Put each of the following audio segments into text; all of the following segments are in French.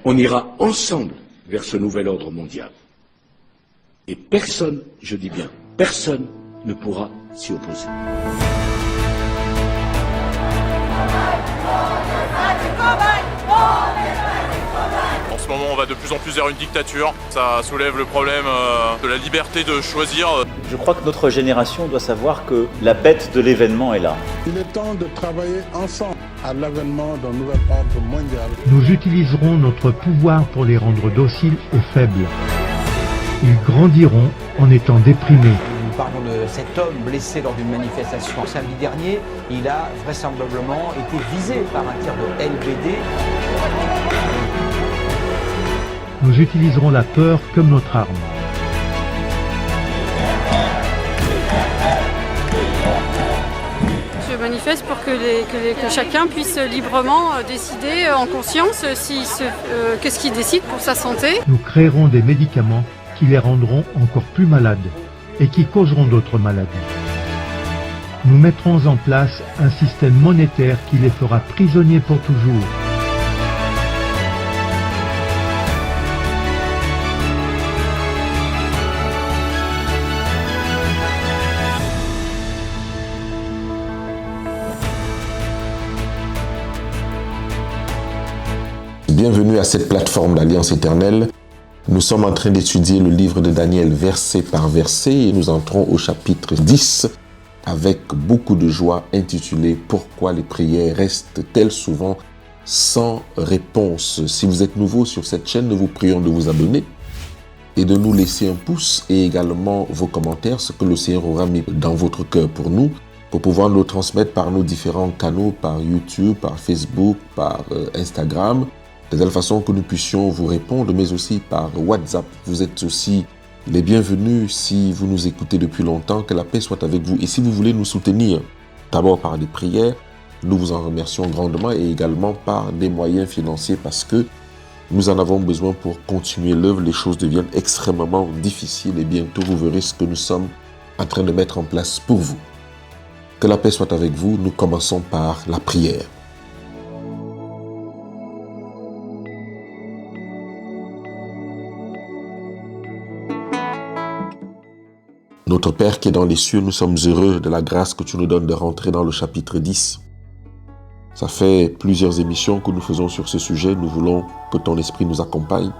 On ira ensemble vers ce nouvel ordre mondial. Et personne, je dis bien, personne ne pourra s'y opposer. En ce moment, on va de plus en plus vers une dictature. Ça soulève le problème de la liberté de choisir. Je crois que notre génération doit savoir que la bête de l'événement est là. Il est temps de travailler ensemble à l'avènement d'un nouvel ordre mondial. Nous utiliserons notre pouvoir pour les rendre dociles et faibles. Ils grandiront en étant déprimés. Nous parlons de cet homme blessé lors d'une manifestation samedi dernier. Il a vraisemblablement été visé par un tir de LBD. Nous utiliserons la peur comme notre arme. Je manifeste pour que chacun puisse librement décider en conscience qu'est-ce qu'il décide pour sa santé. Nous créerons des médicaments qui les rendront encore plus malades et qui causeront d'autres maladies. Nous mettrons en place un système monétaire qui les fera prisonniers pour toujours. Bienvenue à cette plateforme d'Alliance Éternelle. Nous sommes en train d'étudier le livre de Daniel verset par verset et nous entrons au chapitre 10 avec beaucoup de joie intitulé « Pourquoi les prières restent-elles souvent sans réponse ?» Si vous êtes nouveau sur cette chaîne, nous vous prions de vous abonner et de nous laisser un pouce et également vos commentaires, ce que le Seigneur aura mis dans votre cœur pour nous, pour pouvoir nous transmettre par nos différents canaux, par YouTube, par Facebook, par Instagram, de telle façon que nous puissions vous répondre, mais aussi par WhatsApp. Vous êtes aussi les bienvenus si vous nous écoutez depuis longtemps, que la paix soit avec vous. Et si vous voulez nous soutenir, d'abord par des prières, nous vous en remercions grandement, et également par des moyens financiers, parce que nous en avons besoin pour continuer l'œuvre. Les choses deviennent extrêmement difficiles et bientôt vous verrez ce que nous sommes en train de mettre en place pour vous. Que la paix soit avec vous. Nous commençons par la prière. Notre Père qui est dans les cieux, nous sommes heureux de la grâce que tu nous donnes de rentrer dans le chapitre 10. Ça fait plusieurs émissions que nous faisons sur ce sujet. Nous voulons que ton esprit nous accompagne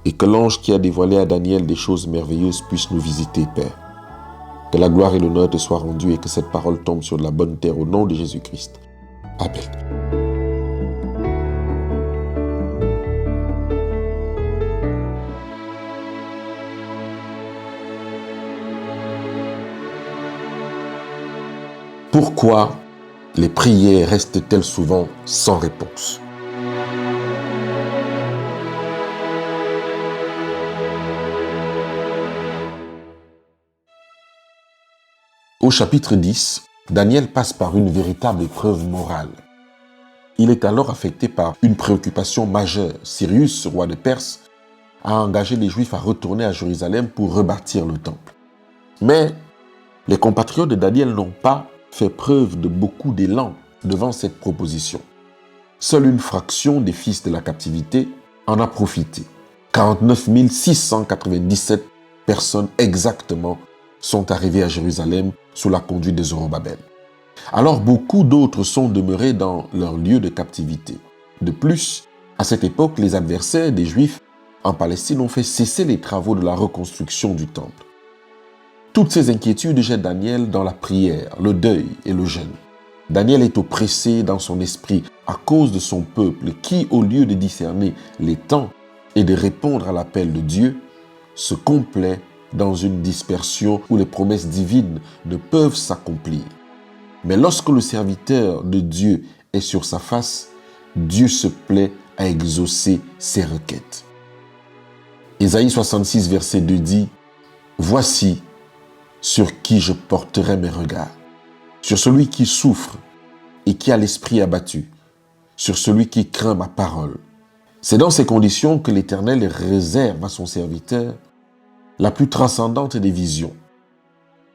et que l'ange qui a dévoilé à Daniel des choses merveilleuses puisse nous visiter, Père. Que la gloire et l'honneur te soient rendus et que cette parole tombe sur de la bonne terre au nom de Jésus-Christ. Amen. Pourquoi les prières restent-elles souvent sans réponse? Au chapitre 10, Daniel passe par une véritable épreuve morale. Il est alors affecté par une préoccupation majeure. Cyrus, roi de Perse, a engagé les Juifs à retourner à Jérusalem pour rebâtir le temple. Mais les compatriotes de Daniel n'ont pas fait preuve de beaucoup d'élan devant cette proposition. Seule une fraction des fils de la captivité en a profité. 49 697 personnes exactement sont arrivées à Jérusalem sous la conduite de Zorobabel. Alors beaucoup d'autres sont demeurés dans leur lieu de captivité. De plus, à cette époque, les adversaires des Juifs en Palestine ont fait cesser les travaux de la reconstruction du temple. Toutes ces inquiétudes jettent Daniel dans la prière, le deuil et le jeûne. Daniel est oppressé dans son esprit à cause de son peuple qui, au lieu de discerner les temps et de répondre à l'appel de Dieu, se complaît dans une dispersion où les promesses divines ne peuvent s'accomplir. Mais lorsque le serviteur de Dieu est sur sa face, Dieu se plaît à exaucer ses requêtes. Ésaïe 66, verset 2 dit « Voici sur qui je porterai mes regards, sur celui qui souffre et qui a l'esprit abattu, sur celui qui craint ma parole. » C'est dans ces conditions que l'Éternel réserve à son serviteur la plus transcendante des visions.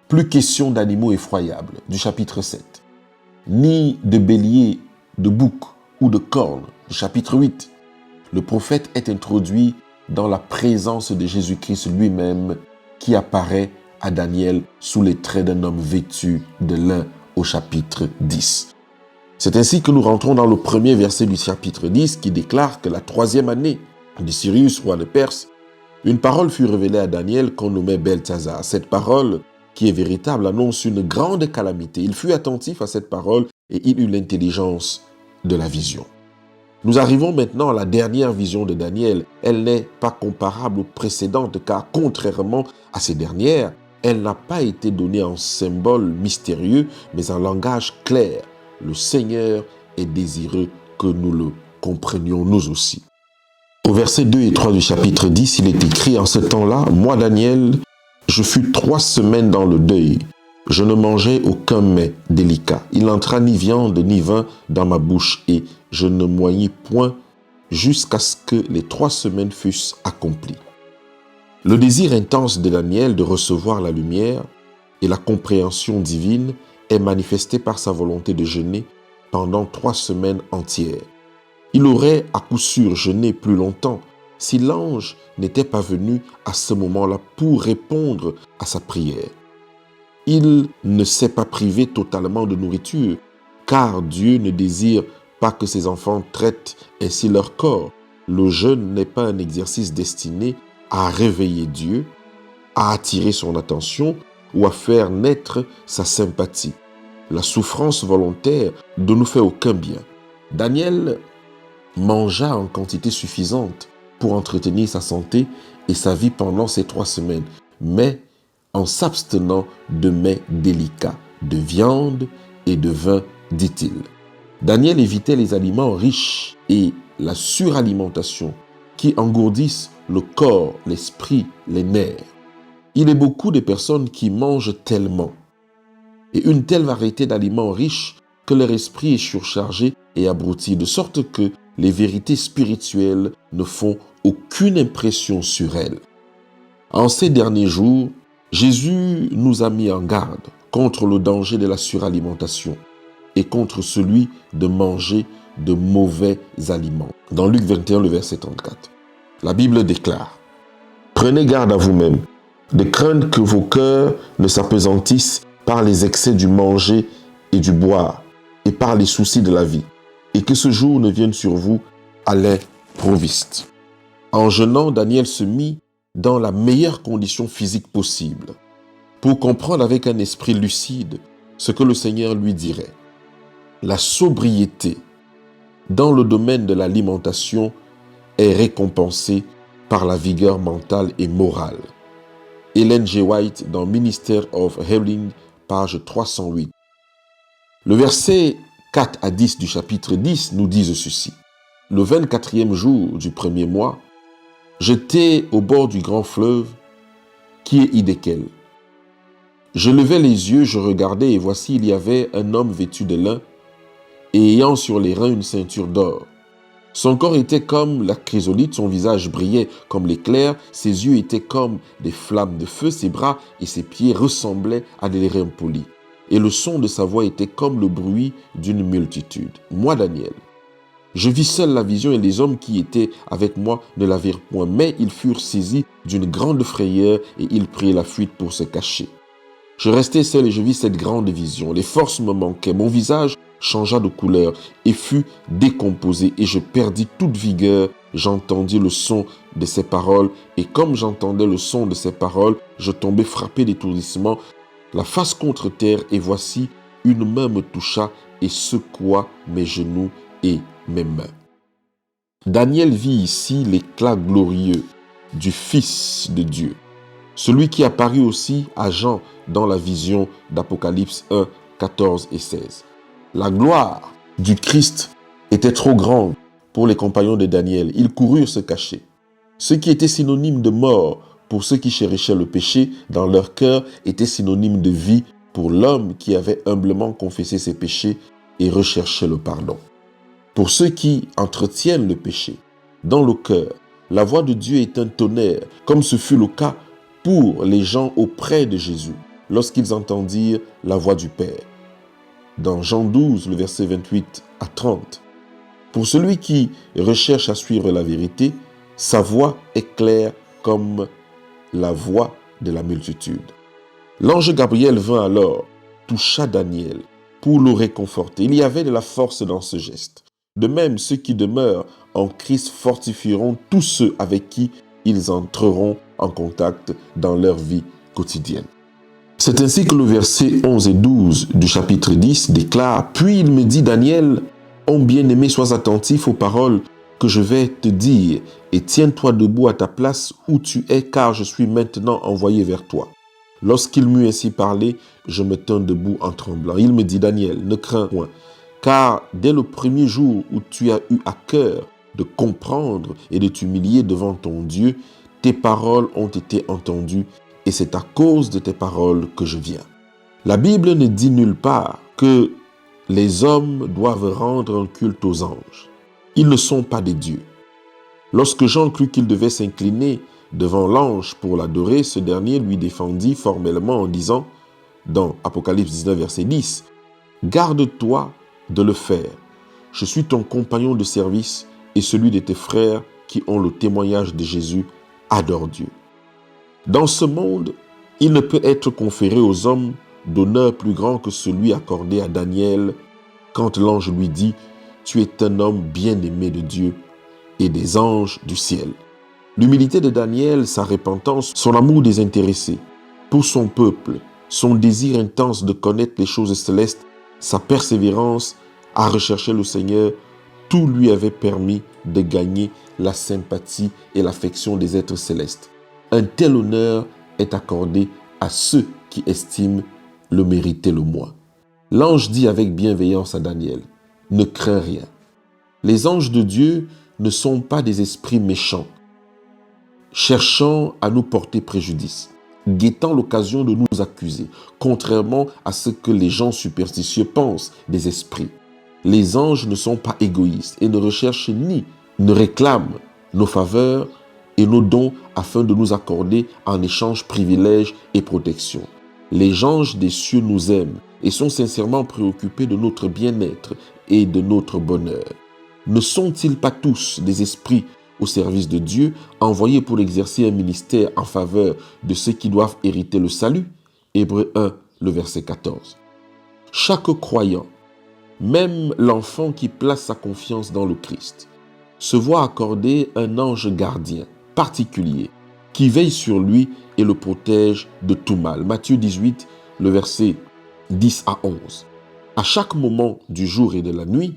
Plus question d'animaux effroyables, du chapitre 7, ni de béliers, de boucs ou de cornes, du chapitre 8. le prophète est introduit dans la présence de Jésus-Christ lui-même qui apparaît à Daniel sous les traits d'un homme vêtu de lin au chapitre 10. C'est ainsi que nous rentrons dans le premier verset du chapitre 10 qui déclare que la 3e année de Cyrus, roi de Perse, une parole fut révélée à Daniel qu'on nommait Beltsazar. Cette parole, qui est véritable, annonce une grande calamité. Il fut attentif à cette parole et il eut l'intelligence de la vision. Nous arrivons maintenant à la dernière vision de Daniel. Elle n'est pas comparable aux précédentes car, contrairement à ces dernières, elle n'a pas été donnée en symbole mystérieux, mais en langage clair. Le Seigneur est désireux que nous le comprenions nous aussi. Au verset 2 et 3 du chapitre 10, il est écrit: « En ce temps-là, moi, Daniel, je fus 3 semaines dans le deuil. Je ne mangeais aucun mets délicat. Il n'entra ni viande ni vin dans ma bouche et je ne moignis point jusqu'à ce que les 3 semaines fussent accomplies. » Le désir intense de Daniel de recevoir la lumière et la compréhension divine est manifesté par sa volonté de jeûner pendant 3 semaines entières. Il aurait à coup sûr jeûné plus longtemps si l'ange n'était pas venu à ce moment-là pour répondre à sa prière. Il ne s'est pas privé totalement de nourriture, car Dieu ne désire pas que ses enfants traitent ainsi leur corps. Le jeûne n'est pas un exercice destiné à réveiller Dieu, à attirer son attention ou à faire naître sa sympathie. La souffrance volontaire ne nous fait aucun bien. Daniel mangea en quantité suffisante pour entretenir sa santé et sa vie pendant ces 3 semaines, mais en s'abstenant de mets délicats, de viande et de vin, dit-il. Daniel évitait les aliments riches et la suralimentation qui engourdissent le corps, l'esprit, les nerfs. Il est beaucoup de personnes qui mangent tellement et une telle variété d'aliments riches que leur esprit est surchargé et abruti, de sorte que les vérités spirituelles ne font aucune impression sur elles. En ces derniers jours, Jésus nous a mis en garde contre le danger de la suralimentation et contre celui de manger de mauvais aliments. Dans Luc 21, le verset 34, la Bible déclare: « Prenez garde à vous-même, de craindre que vos cœurs ne s'apesantissent par les excès du manger et du boire et par les soucis de la vie, et que ce jour ne vienne sur vous à l'improviste. » En jeûnant, Daniel se mit dans la meilleure condition physique possible pour comprendre avec un esprit lucide ce que le Seigneur lui dirait. La sobriété dans le domaine de l'alimentation est récompensée par la vigueur mentale et morale. Ellen G. White dans Minister of Healing, page 308. Le verset 4 à 10 du chapitre 10 nous disent ceci. « Le 24e jour du premier mois, j'étais au bord du grand fleuve qui est Hiddekel. Je levai les yeux, je regardais et voici il y avait un homme vêtu de lin et ayant sur les reins une ceinture d'or. Son corps était comme la chrysolite, son visage brillait comme l'éclair, ses yeux étaient comme des flammes de feu, ses bras et ses pieds ressemblaient à des reins polis. Et le son de sa voix était comme le bruit d'une multitude. Moi, Daniel, je vis seul la vision et les hommes qui étaient avec moi ne la virent point, mais ils furent saisis d'une grande frayeur et ils prirent la fuite pour se cacher. Je restai seul et je vis cette grande vision. Les forces me manquaient, mon visage changea de couleur et fut décomposé et je perdis toute vigueur. J'entendis le son de ses paroles et comme j'entendais le son de ses paroles, je tombai frappé d'étourdissement, la face contre terre et voici une main me toucha et secoua mes genoux et mes mains. Daniel vit ici l'éclat glorieux du Fils de Dieu, celui qui apparut aussi à Jean dans la vision d'Apocalypse 1, 14 et 16. La gloire du Christ était trop grande pour les compagnons de Daniel. Ils coururent se cacher. Ce qui était synonyme de mort pour ceux qui chérissaient le péché dans leur cœur était synonyme de vie pour l'homme qui avait humblement confessé ses péchés et recherchait le pardon. Pour ceux qui entretiennent le péché dans le cœur, la voix de Dieu est un tonnerre, comme ce fut le cas pour les gens auprès de Jésus, lorsqu'ils entendirent la voix du Père. Dans Jean 12, le verset 28 à 30, Pour celui qui recherche à suivre la vérité, sa voix est claire comme la voix de la multitude. L'ange Gabriel vint alors, toucha Daniel pour le réconforter. Il y avait de la force dans ce geste. De même, ceux qui demeurent en Christ fortifieront tous ceux avec qui ils entreront en contact dans leur vie quotidienne. C'est ainsi que le verset 11 et 12 du chapitre 10 déclare « Puis il me dit, Daniel, ô bien-aimé, sois attentif aux paroles que je vais te dire et tiens-toi debout à ta place où tu es, car je suis maintenant envoyé vers toi. » Lorsqu'il m'eut ainsi parlé, je me tins debout en tremblant. Il me dit, Daniel, ne crains point, car dès le premier jour où tu as eu à cœur de comprendre et de t'humilier devant ton Dieu, tes paroles ont été entendues et c'est à cause de tes paroles que je viens. La Bible ne dit nulle part que les hommes doivent rendre un culte aux anges. Ils ne sont pas des dieux. Lorsque Jean crut qu'il devait s'incliner devant l'ange pour l'adorer, ce dernier lui défendit formellement en disant, dans Apocalypse 19, verset 10, « Garde-toi de le faire. Je suis ton compagnon de service et celui de tes frères qui ont le témoignage de Jésus. Adore Dieu. » Dans ce monde, il ne peut être conféré aux hommes d'honneur plus grand que celui accordé à Daniel quand l'ange lui dit « Tu es un homme bien-aimé de Dieu et des anges du ciel. » L'humilité de Daniel, sa repentance, son amour désintéressé pour son peuple, son désir intense de connaître les choses célestes, sa persévérance à rechercher le Seigneur, tout lui avait permis de gagner la sympathie et l'affection des êtres célestes. Un tel honneur est accordé à ceux qui estiment le mériter le moins. L'ange dit avec bienveillance à Daniel, « Ne crains rien. » Les anges de Dieu ne sont pas des esprits méchants, cherchant à nous porter préjudice, guettant l'occasion de nous accuser, contrairement à ce que les gens superstitieux pensent des esprits. Les anges ne sont pas égoïstes et ne recherchent ni ne réclament nos faveurs et nos dons afin de nous accorder en échange privilèges et protection. Les anges des cieux nous aiment et sont sincèrement préoccupés de notre bien-être et de notre bonheur. Ne sont-ils pas tous des esprits au service de Dieu, envoyés pour exercer un ministère en faveur de ceux qui doivent hériter le salut? Hébreux 1, le verset 14. Chaque croyant, même l'enfant qui place sa confiance dans le Christ, se voit accorder un ange gardien particulier qui veille sur lui et le protège de tout mal. Matthieu 18, le verset 10 à 11. À chaque moment du jour et de la nuit,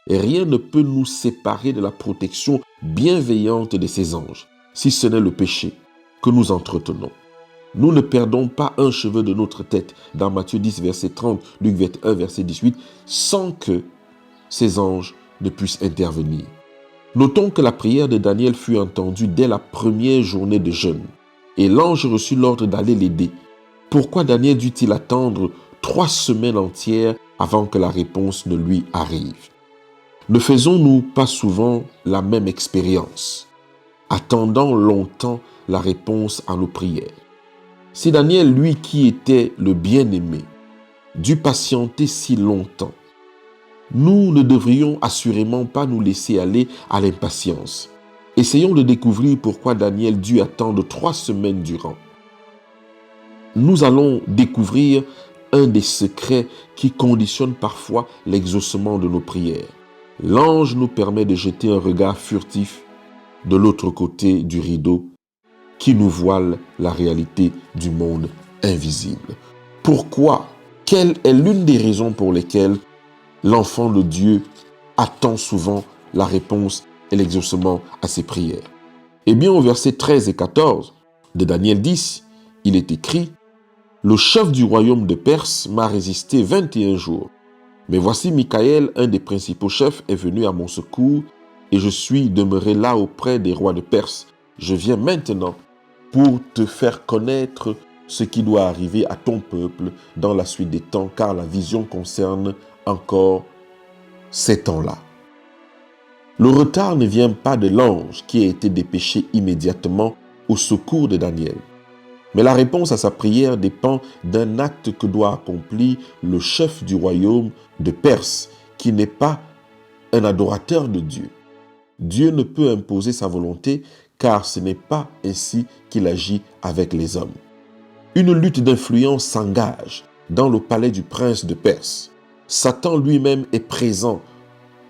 rien ne peut nous séparer de la protection bienveillante de ces anges, si ce n'est le péché que nous entretenons. Nous ne perdons pas un cheveu de notre tête, dans Matthieu 10, verset 30, Luc 21, verset 18, sans que ces anges ne puissent intervenir. Notons que la prière de Daniel fut entendue dès la première journée de jeûne, et l'ange reçut l'ordre d'aller l'aider. Pourquoi Daniel dut-il attendre 3 semaines entières avant que la réponse ne lui arrive? Ne faisons-nous pas souvent la même expérience, attendant longtemps la réponse à nos prières? Si Daniel, lui qui était le bien-aimé, dut patienter si longtemps, nous ne devrions assurément pas nous laisser aller à l'impatience. Essayons de découvrir pourquoi Daniel dut attendre 3 semaines durant. Nous allons découvrir un des secrets qui conditionne parfois l'exaucement de nos prières. L'ange nous permet de jeter un regard furtif de l'autre côté du rideau qui nous voile la réalité du monde invisible. Pourquoi? Quelle est l'une des raisons pour lesquelles l'enfant de Dieu attend souvent la réponse et l'exaucement à ses prières? Eh bien, au verset 13 et 14 de Daniel 10, il est écrit « Le chef du royaume de Perse m'a résisté 21 jours. Mais voici Michaël, un des principaux chefs, est venu à mon secours et je suis demeuré là auprès des rois de Perse. Je viens maintenant pour te faire connaître ce qui doit arriver à ton peuple dans la suite des temps, car la vision concerne encore ces temps-là. » Le retard ne vient pas de l'ange qui a été dépêché immédiatement au secours de Daniel. Mais la réponse à sa prière dépend d'un acte que doit accomplir le chef du royaume de Perse, qui n'est pas un adorateur de Dieu. Dieu ne peut imposer sa volonté car ce n'est pas ainsi qu'il agit avec les hommes. Une lutte d'influence s'engage dans le palais du prince de Perse. Satan lui-même est présent,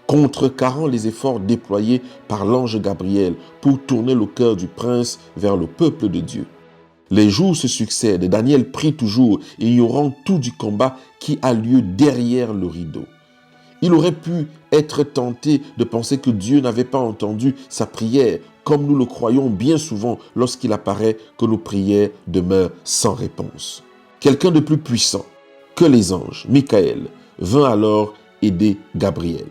contrecarrant les efforts déployés par l'ange Gabriel pour tourner le cœur du prince vers le peuple de Dieu. Les jours se succèdent et Daniel prie toujours, ignorant tout du combat qui a lieu derrière le rideau. Il aurait pu être tenté de penser que Dieu n'avait pas entendu sa prière, comme nous le croyons bien souvent lorsqu'il apparaît que nos prières demeurent sans réponse. Quelqu'un de plus puissant que les anges, Michael, vint alors aider Gabriel.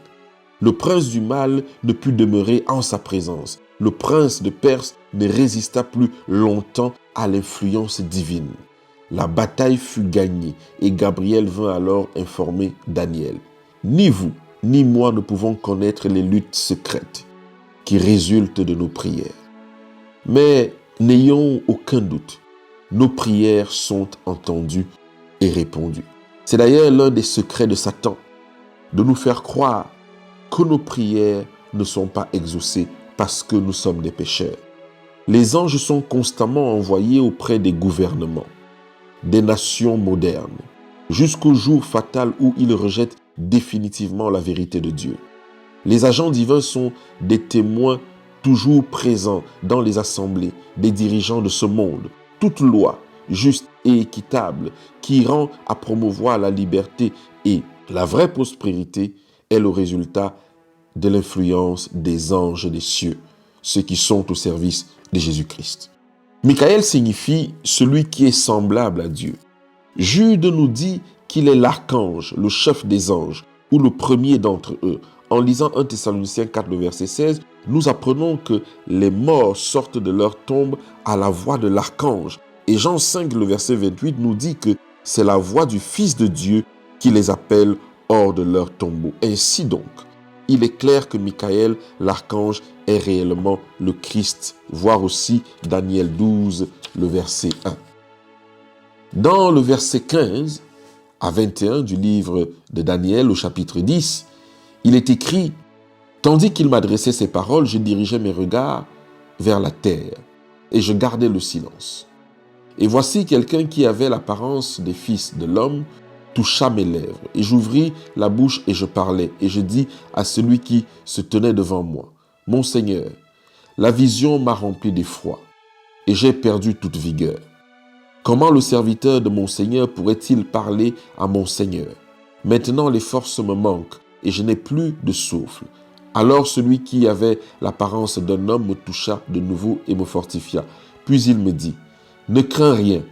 Le prince du mal ne put demeurer en sa présence. Le prince de Perse ne résista plus longtemps à l'influence divine. La bataille fut gagnée et Gabriel vint alors informer Daniel. Ni vous, ni moi ne pouvons connaître les luttes secrètes qui résultent de nos prières. Mais n'ayons aucun doute, nos prières sont entendues et répondues. C'est d'ailleurs l'un des secrets de Satan, de nous faire croire que nos prières ne sont pas exaucées parce que nous sommes des pécheurs. Les anges sont constamment envoyés auprès des gouvernements, des nations modernes, jusqu'au jour fatal où ils rejettent définitivement la vérité de Dieu. Les agents divins sont des témoins toujours présents dans les assemblées des dirigeants de ce monde. Toute loi juste et équitable qui rend à promouvoir la liberté et la vraie prospérité est le résultat de l'influence des anges des cieux, ceux qui sont au service de Jésus-Christ. Michael signifie celui qui est semblable à Dieu. Jude nous dit qu'il est l'archange, le chef des anges, ou le premier d'entre eux. En lisant 1 Thessaloniciens 4, le verset 16, nous apprenons que les morts sortent de leur tombe à la voix de l'archange. Et Jean 5, le verset 28, nous dit que c'est la voix du Fils de Dieu qui les appelle hors de leur tombeau. Ainsi donc, il est clair que Michael, l'archange, est réellement le Christ. Voir aussi Daniel 12, le verset 1. Dans le verset 15 à 21 du livre de Daniel, au chapitre 10, il est écrit « Tandis qu'il m'adressait ces paroles, je dirigeais mes regards vers la terre et je gardais le silence. Et voici quelqu'un qui avait l'apparence des fils de l'homme toucha mes lèvres, et j'ouvris la bouche et je parlais, et je dis à celui qui se tenait devant moi, « Mon Seigneur, la vision m'a rempli d'effroi, et j'ai perdu toute vigueur. Comment le serviteur de mon Seigneur pourrait-il parler à mon Seigneur? Maintenant les forces me manquent, et je n'ai plus de souffle. » Alors celui qui avait l'apparence d'un homme me toucha de nouveau et me fortifia. Puis il me dit, « Ne crains rien,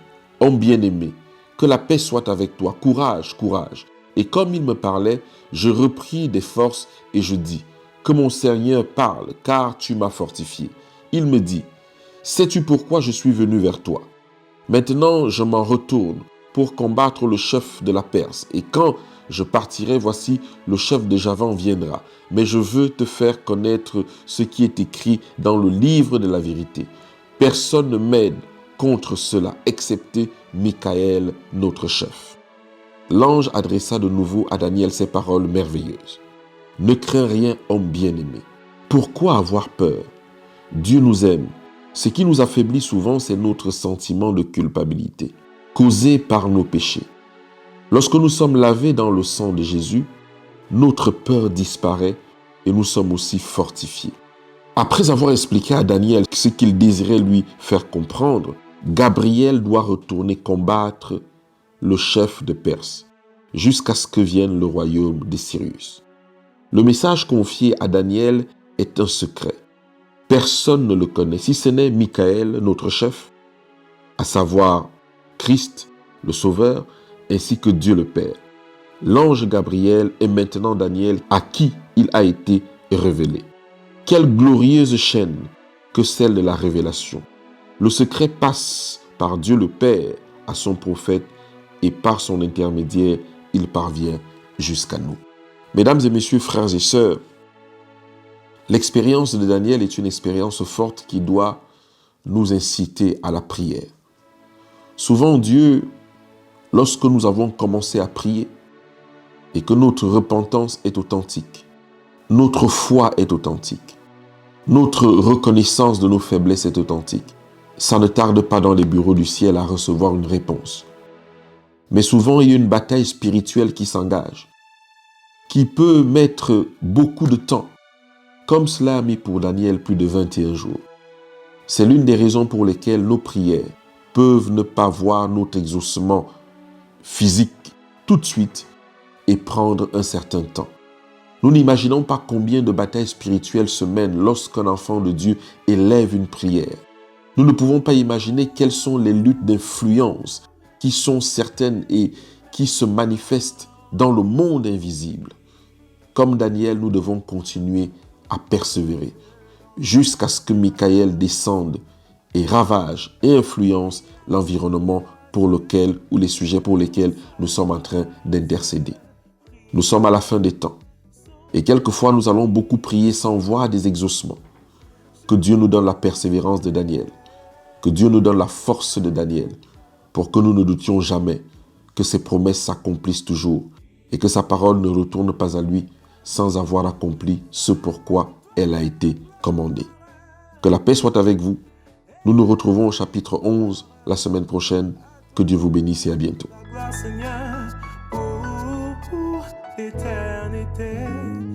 homme bien-aimé, que la paix soit avec toi, courage, courage. » Et comme il me parlait, je repris des forces et je dis, « Que mon Seigneur parle, car tu m'as fortifié. » Il me dit, « Sais-tu pourquoi je suis venu vers toi? Maintenant je m'en retourne pour combattre le chef de la Perse. Et quand je partirai, voici, le chef de Javan viendra. Mais je veux te faire connaître ce qui est écrit dans le livre de la vérité. Personne ne m'aide contre cela, excepté Michael, notre chef. » L'ange adressa de nouveau à Daniel ces paroles merveilleuses. « Ne crains rien, homme bien-aimé. Pourquoi avoir peur? Dieu nous aime. Ce qui nous affaiblit souvent, c'est notre sentiment de culpabilité, causé par nos péchés. Lorsque nous sommes lavés dans le sang de Jésus, notre peur disparaît et nous sommes aussi fortifiés. Après avoir expliqué à Daniel ce qu'il désirait lui faire comprendre, Gabriel doit retourner combattre le chef de Perse jusqu'à ce que vienne le royaume de Cyrus. Le message confié à Daniel est un secret. Personne ne le connaît, si ce n'est Michael, notre chef, à savoir Christ, le Sauveur, ainsi que Dieu le Père. L'ange Gabriel est maintenant Daniel à qui il a été révélé. Quelle glorieuse chaîne que celle de la révélation. Le secret passe par Dieu le Père à son prophète et par son intermédiaire, il parvient jusqu'à nous. Mesdames et messieurs, frères et sœurs, l'expérience de Daniel est une expérience forte qui doit nous inciter à la prière. Souvent, Dieu, lorsque nous avons commencé à prier et que notre repentance est authentique, notre foi est authentique. Notre reconnaissance de nos faiblesses est authentique. Ça ne tarde pas dans les bureaux du ciel à recevoir une réponse. Mais souvent, il y a une bataille spirituelle qui s'engage, qui peut mettre beaucoup de temps, comme cela a mis pour Daniel plus de 21 jours. C'est l'une des raisons pour lesquelles nos prières peuvent ne pas voir notre exaucement physique tout de suite et prendre un certain temps. Nous n'imaginons pas combien de batailles spirituelles se mènent lorsqu'un enfant de Dieu élève une prière. Nous ne pouvons pas imaginer quelles sont les luttes d'influence qui sont certaines et qui se manifestent dans le monde invisible. Comme Daniel, nous devons continuer à persévérer jusqu'à ce que Michael descende et ravage et influence l'environnement pour lequel ou les sujets pour lesquels nous sommes en train d'intercéder. Nous sommes à la fin des temps et quelquefois nous allons beaucoup prier sans voir des exaucements. Que Dieu nous donne la persévérance de Daniel, que Dieu nous donne la force de Daniel pour que nous ne doutions jamais que ses promesses s'accomplissent toujours et que sa parole ne retourne pas à lui sans avoir accompli ce pourquoi elle a été commandée. Que la paix soit avec vous. Nous nous retrouvons au chapitre 11 la semaine prochaine. Que Dieu vous bénisse et à bientôt. Seigneur, pour l'éternité.